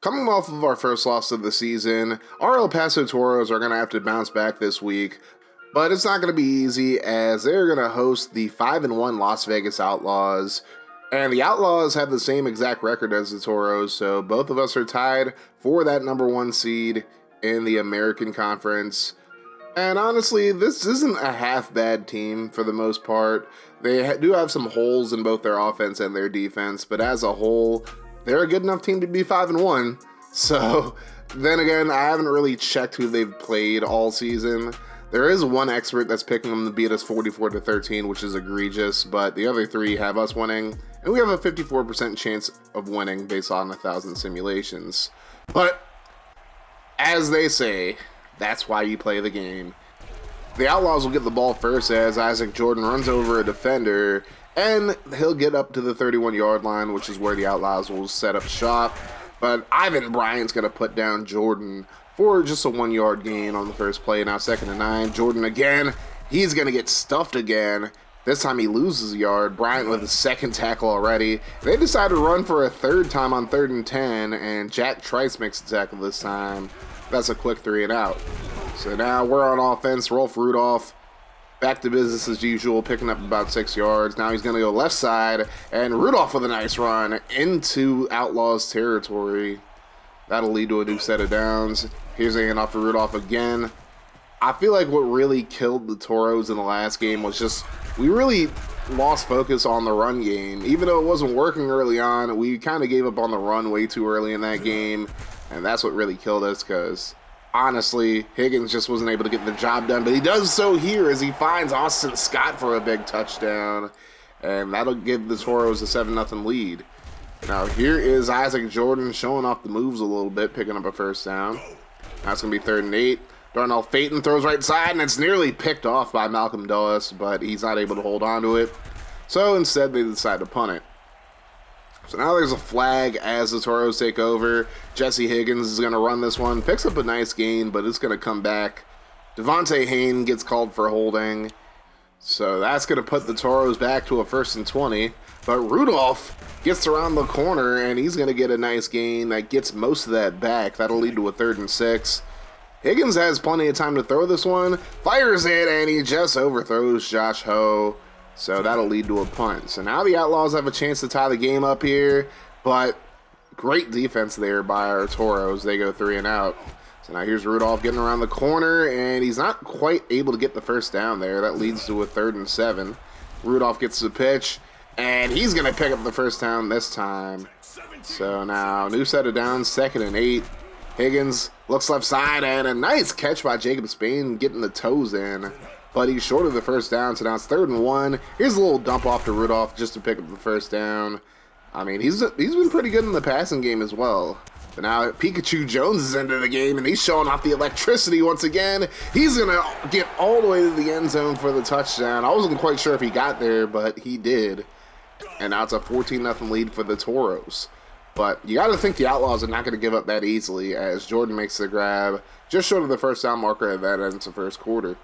Coming off of our first loss of the season, our El Paso Toros are going to have to bounce back this week, but it's not going to be easy as they're going to host the 5-1 Las Vegas Outlaws, and the Outlaws have the same exact record as the Toros, so both of us are tied for that number 1 seed in the American Conference. And honestly, this isn't a half bad team for the most part. They do have some holes in both their offense and their defense, but as a whole, they're a good enough team to be 5-1. So then again, I haven't really checked who they've played all season. There is one expert that's picking them to beat us 44-13, which is egregious, but the other 3 have us winning, and we have a 54% chance of winning based on 1,000 simulations. But as they say, that's why you play the game. The Outlaws will get the ball first as Isaac Jordan runs over a defender, and he'll get up to the 31-yard line, which is where the Outlaws will set up shop. But Ivan Bryant's going to put down Jordan for just a 1-yard gain on the first play. Now 2nd and 9. Jordan again. He's going to get stuffed again. This time he loses a yard. Bryant with his 2nd tackle already. They decide to run for a 3rd time on 3rd and 10, and Jack Trice makes the tackle this time. That's a quick 3 and out. So now we're on offense. Rolf Rudolph back to business as usual, picking up about 6 yards. Now he's going to go left side, and Rudolph with a nice run into Outlaws territory. That'll lead to a new set of downs. Here's a handoff to Rudolph again. I feel like what really killed the Toros in the last game was just we really lost focus on the run game. Even though it wasn't working early on, we kind of gave up on the run way too early in that game, and that's what really killed us because honestly, Higgins just wasn't able to get the job done, but he does so here as he finds Austin Scott for a big touchdown, and that'll give the Toros a 7-0 lead. Now here is Isaac Jordan showing off the moves a little bit, picking up a 1st down. Now it's going to be 3rd and 8. Darnell Phaeton throws right side, and it's nearly picked off by Malcolm Dawes, but he's not able to hold on to it. So instead, they decide to punt it. So now there's a flag as the Toros take over. Jesse Higgins is going to run this one. Picks up a nice gain, but it's going to come back. Devontae Hayne gets called for holding. So that's going to put the Toros back to a 1st and 20. But Rudolph gets around the corner, and he's going to get a nice gain that gets most of that back. That'll lead to a 3rd and 6. Higgins has plenty of time to throw this one. Fires it, and he just overthrows Josh Ho. So that'll lead to a punt. So now the Outlaws have a chance to tie the game up here, but great defense there by our Toros. They go 3 and out. So now here's Rudolph getting around the corner, and he's not quite able to get the 1st down there. That leads to a 3rd and 7. Rudolph gets the pitch, and he's going to pick up the 1st down this time. So now new set of downs, 2nd and 8. Higgins looks left side, and a nice catch by Jacob Spain getting the toes in. But he's short of the 1st down, so now it's 3rd and 1. Here's a little dump off to Rudolph just to pick up the 1st down. I mean, he's been pretty good in the passing game as well. But now Pikachu Jones is into the game, and he's showing off the electricity once again. He's going to get all the way to the end zone for the touchdown. I wasn't quite sure if he got there, but he did. And now it's a 14-0 lead for the Toros. But you got to think the Outlaws are not going to give up that easily as Jordan makes the grab just short of the 1st down marker, and that ends the 1st quarter.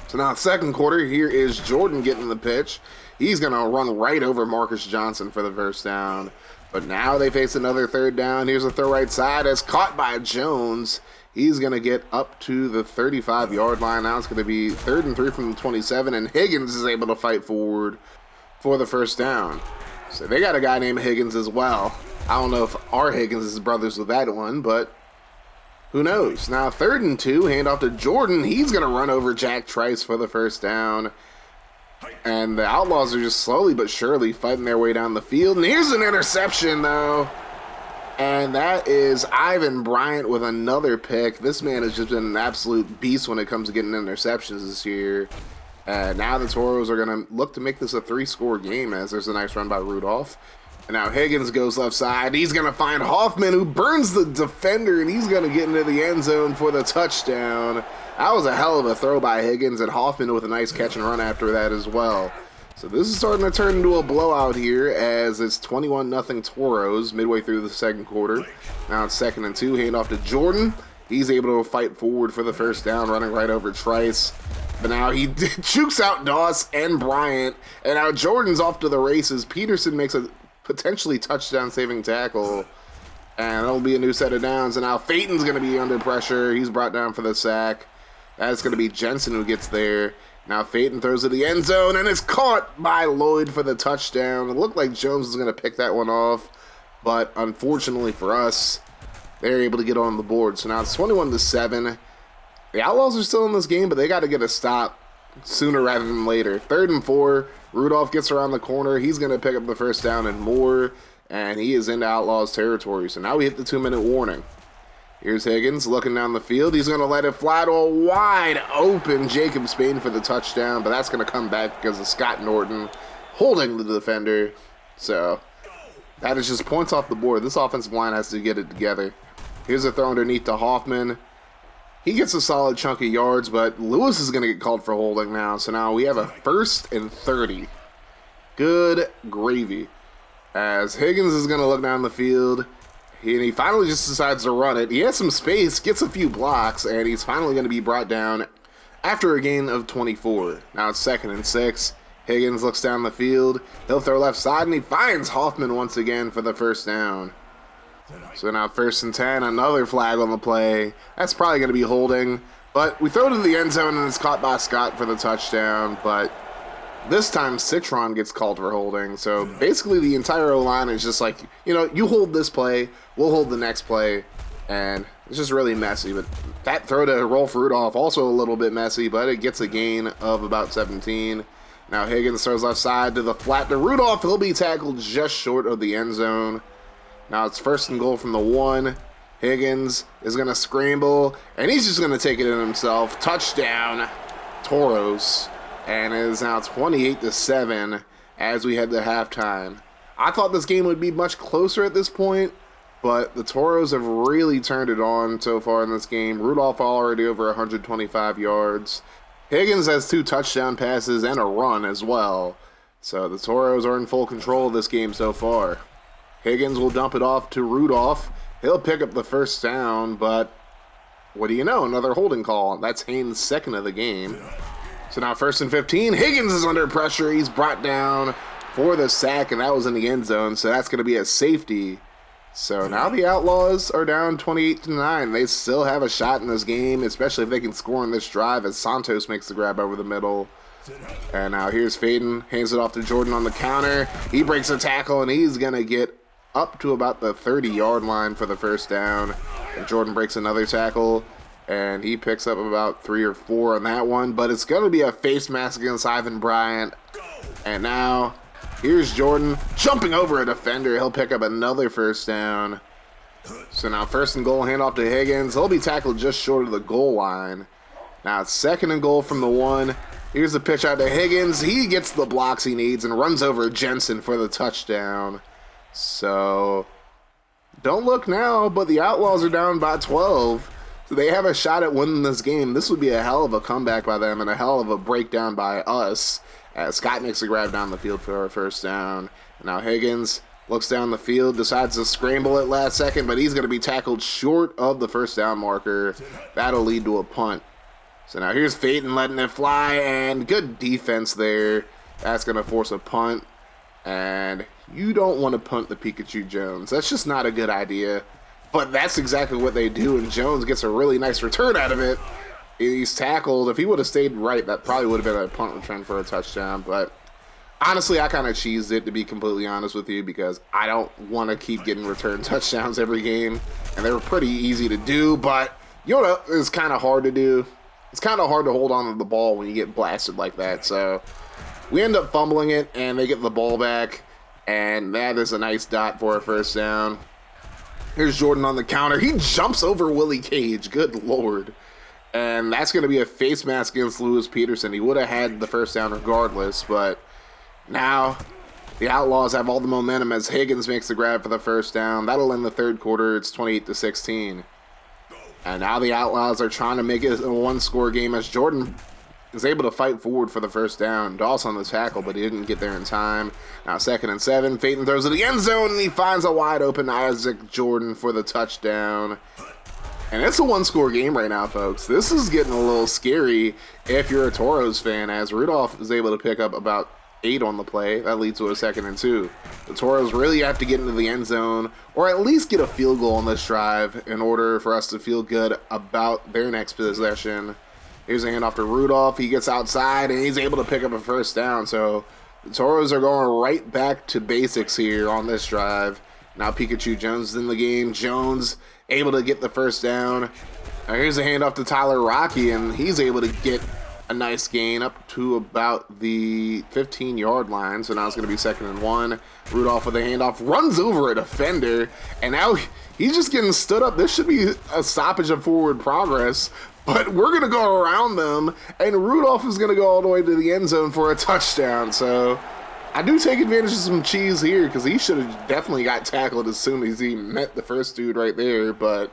So now 2nd quarter, here is Jordan getting the pitch. He's going to run right over Marcus Johnson for the 1st down. But now they face another 3rd down. Here's a throw right side. It's caught by Jones. He's going to get up to the 35-yard line. Now it's going to be 3rd and 3 from the 27, and Higgins is able to fight forward for the 1st down. So they got a guy named Higgins as well. I don't know if our Higgins is brothers with that one, but who knows? Now 3rd and 2, handoff to Jordan. He's going to run over Jack Trice for the 1st down. And the Outlaws are just slowly but surely fighting their way down the field. And here's an interception, though. And that is Ivan Bryant with another pick. This man has just been an absolute beast when it comes to getting interceptions this year. And now the Toros are going to look to make this a 3-score game as there's a nice run by Rudolph. And now Higgins goes left side. He's going to find Hoffman, who burns the defender, and he's going to get into the end zone for the touchdown. That was a hell of a throw by Higgins, and Hoffman with a nice catch and run after that as well. So this is starting to turn into a blowout here as it's 21-0 Toros midway through the 2nd quarter. Now it's 2nd and 2, handoff to Jordan. He's able to fight forward for the 1st down, running right over Trice. But now he jukes out Doss and Bryant, and now Jordan's off to the races. Peterson makes a potentially touchdown-saving tackle. And that'll be a new set of downs. And now Phaeton's going to be under pressure. He's brought down for the sack. That's going to be Jensen who gets there. Now Phaeton throws to the end zone, and it's caught by Lloyd for the touchdown. It looked like Jones was going to pick that one off, but unfortunately for us, they're able to get on the board. So now it's 21-7. The Outlaws are still in this game, but they got to get a stop sooner rather than later. 3rd and 4. Rudolph gets around the corner. He's going to pick up the first down and more, and he is into Outlaws territory. So now we hit the 2-minute warning. Here's Higgins looking down the field. He's going to let it fly to a wide open Jacob Spain for the touchdown, but that's going to come back because of Scott Norton holding the defender. So that is just points off the board. This offensive line has to get it together. Here's a throw underneath to Hoffman. He gets a solid chunk of yards, but Lewis is going to get called for holding now. So now we have a 1st and 30. Good gravy. As Higgins is going to look down the field. And he finally just decides to run it. He has some space, gets a few blocks, and he's finally going to be brought down after a gain of 24. Now it's 2nd and 6. Higgins looks down the field. He'll throw left side, and he finds Hoffman once again for the first down. So now 1st and 10, another flag on the play. That's probably going to be holding. But we throw it to the end zone, and it's caught by Scott for the touchdown. But this time, Citron gets called for holding. So basically the entire O-line is just like, you hold this play, we'll hold the next play. And it's just really messy. But that throw to Rolf Rudolph, also a little bit messy, but it gets a gain of about 17. Now Higgins throws left side to the flat to Rudolph. He'll be tackled just short of the end zone. Now it's 1st and goal from the 1. Higgins is going to scramble, and he's just going to take it in himself. Touchdown, Toros. And it is now 28-7 as we head to halftime. I thought this game would be much closer at this point, but the Toros have really turned it on so far in this game. Rudolph already over 125 yards. Higgins has 2 touchdown passes and a run as well. So the Toros are in full control of this game so far. Higgins will dump it off to Rudolph. He'll pick up the first down, but what do you know? Another holding call. That's Haynes' 2nd of the game. So now 1st and 15. Higgins is under pressure. He's brought down for the sack, and that was in the end zone, so that's going to be a safety. So now the Outlaws are down 28-9. They still have a shot in this game, especially if they can score on this drive as Santos makes the grab over the middle. And now here's Phaeton. Hands it off to Jordan on the counter. He breaks a tackle, and he's going to get up to about the 30-yard line for the first down. And Jordan breaks another tackle, and he picks up about 3 or 4 on that one. But it's going to be a face mask against Ivan Bryant. And now here's Jordan jumping over a defender. He'll pick up another first down. So now 1st and goal, handoff to Higgins. He'll be tackled just short of the goal line. Now it's 2nd and goal from the 1. Here's the pitch out to Higgins. He gets the blocks he needs and runs over Jensen for the touchdown. So don't look now, but the Outlaws are down by 12. So they have a shot at winning this game. This would be a hell of a comeback by them and a hell of a breakdown by us. As Scott makes a grab down the field for our first down. And now Higgins looks down the field, decides to scramble at last second, but he's going to be tackled short of the first down marker. That'll lead to a punt. So now here's Phaeton letting it fly, and good defense there. That's going to force a punt. And you don't want to punt the Pikachu Jones. That's just not a good idea. But that's exactly what they do, and Jones gets a really nice return out of it. He's tackled. If he would have stayed right, that probably would have been a punt return for a touchdown. But honestly, I kind of cheesed it, to be completely honest with you, because I don't want to keep getting return touchdowns every game. And they were pretty easy to do, but it's kind of hard to do. It's kind of hard to hold on to the ball when you get blasted like that. So we end up fumbling it, and they get the ball back. And that is a nice dot for a first down. Here's Jordan on the counter. He jumps over Willie Cage. Good Lord. And that's going to be a face mask against Lewis Peterson. He would have had the first down regardless, but now the Outlaws have all the momentum as Higgins makes the grab for the first down. That'll end the third quarter. It's 28-16. And now the Outlaws are trying to make it a one-score game as Jordan is able to fight forward for the first down. Dawson on the tackle, but he didn't get there in time. Now 2nd and 7. Phaeton throws it to the end zone, and he finds a wide-open Isaac Jordan for the touchdown. And it's a one-score game right now, folks. This is getting a little scary if you're a Toros fan, as Rudolph is able to pick up about 8 on the play. That leads to a 2nd and 2. The Toros really have to get into the end zone or at least get a field goal on this drive in order for us to feel good about their next possession. Here's a handoff to Rudolph. He gets outside and he's able to pick up a 1st down. So the Toros are going right back to basics here on this drive. Now Pikachu Jones is in the game. Jones able to get the 1st down. Now here's a handoff to Tyler Rocky, and he's able to get a nice gain up to about the 15-yard line. So now it's going to be 2nd and 1. Rudolph with a handoff, runs over a defender, and now he's just getting stood up. This should be a stoppage of forward progress, but we're going to go around them, and Rudolph is going to go all the way to the end zone for a touchdown. So I do take advantage of some cheese here because he should have definitely got tackled as soon as he met the first dude right there. But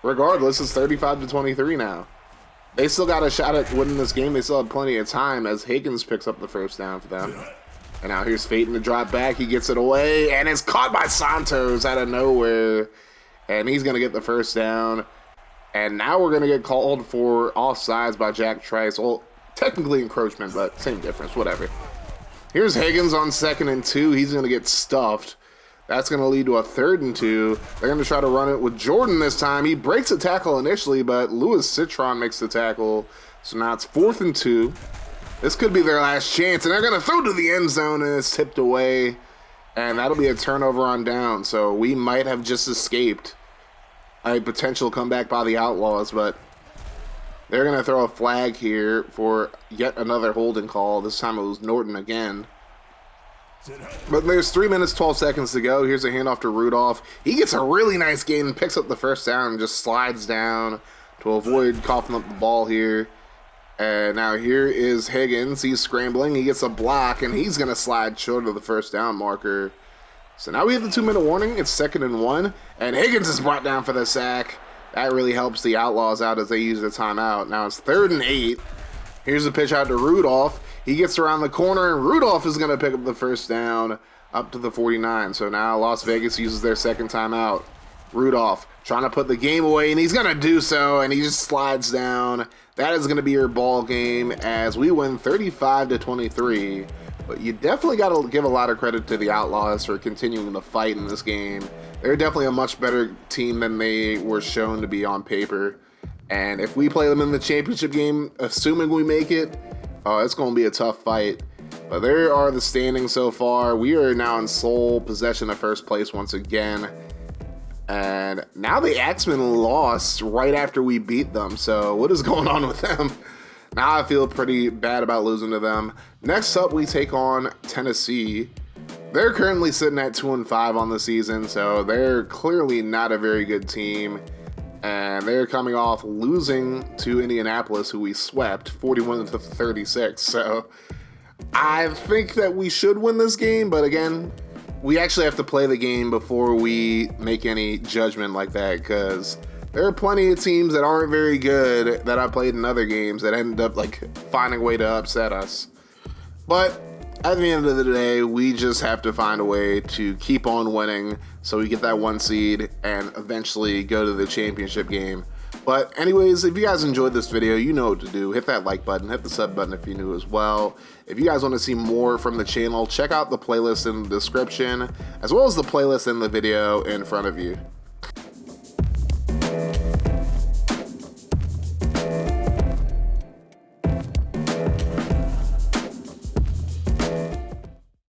regardless, it's 35-23 now. They still got a shot at winning this game. They still have plenty of time as Higgins picks up the 1st down for them. And now here's Phaeton to drop back. He gets it away, and it's caught by Santos out of nowhere. And he's going to get the 1st down. And now we're going to get called for offsides by Jack Trice. Well, technically encroachment, but same difference, whatever. Here's Higgins on 2nd and 2. He's going to get stuffed. That's going to lead to a 3rd and 2. They're going to try to run it with Jordan this time. He breaks a tackle initially, but Louis Citron makes the tackle. So now it's 4th and 2. This could be their last chance, and they're going to throw to the end zone, and it's tipped away. And that'll be a turnover on down. So we might have just escaped a potential comeback by the Outlaws, but they're going to throw a flag here for yet another holding call. This time it was Norton again. But there's 3 minutes, 12 seconds to go. Here's a handoff to Rudolph. He gets a really nice gain and picks up the 1st down and just slides down to avoid coughing up the ball here. And now here is Higgins. He's scrambling. He gets a block, and he's going to slide short of the 1st down marker. So now we have the 2-minute warning. It's 2nd and 1, and Higgins is brought down for the sack. That really helps the Outlaws out as they use their timeout. Now it's 3rd and 8. Here's a pitch out to Rudolph. He gets around the corner, and Rudolph is going to pick up the 1st down up to the 49. So now Las Vegas uses their 2nd timeout. Rudolph trying to put the game away, and he's going to do so, and he just slides down. That is going to be your ball game as we win 35-23. But you definitely got to give a lot of credit to the Outlaws for continuing to fight in this game. They're definitely a much better team than they were shown to be on paper. And if we play them in the championship game, assuming we make it, it's going to be a tough fight. But there are the standings so far. We are now in sole possession of 1st place once again. And now the Axemen lost right after we beat them. So what is going on with them? Now I feel pretty bad about losing to them. Next up, we take on Tennessee. They're currently sitting at 2-5 on the season, so they're clearly not a very good team. And they're coming off losing to Indianapolis, who we swept 41-36. So I think that we should win this game, but again, we actually have to play the game before we make any judgment like that, because there are plenty of teams that aren't very good that I played in other games that end up like finding a way to upset us. But at the end of the day, we just have to find a way to keep on winning so we get that 1 seed and eventually go to the championship game. But anyways, if you guys enjoyed this video, you know what to do. Hit that like button, hit the sub button if you're new as well. If you guys want to see more from the channel, check out the playlist in the description, as well as the playlist in the video in front of you.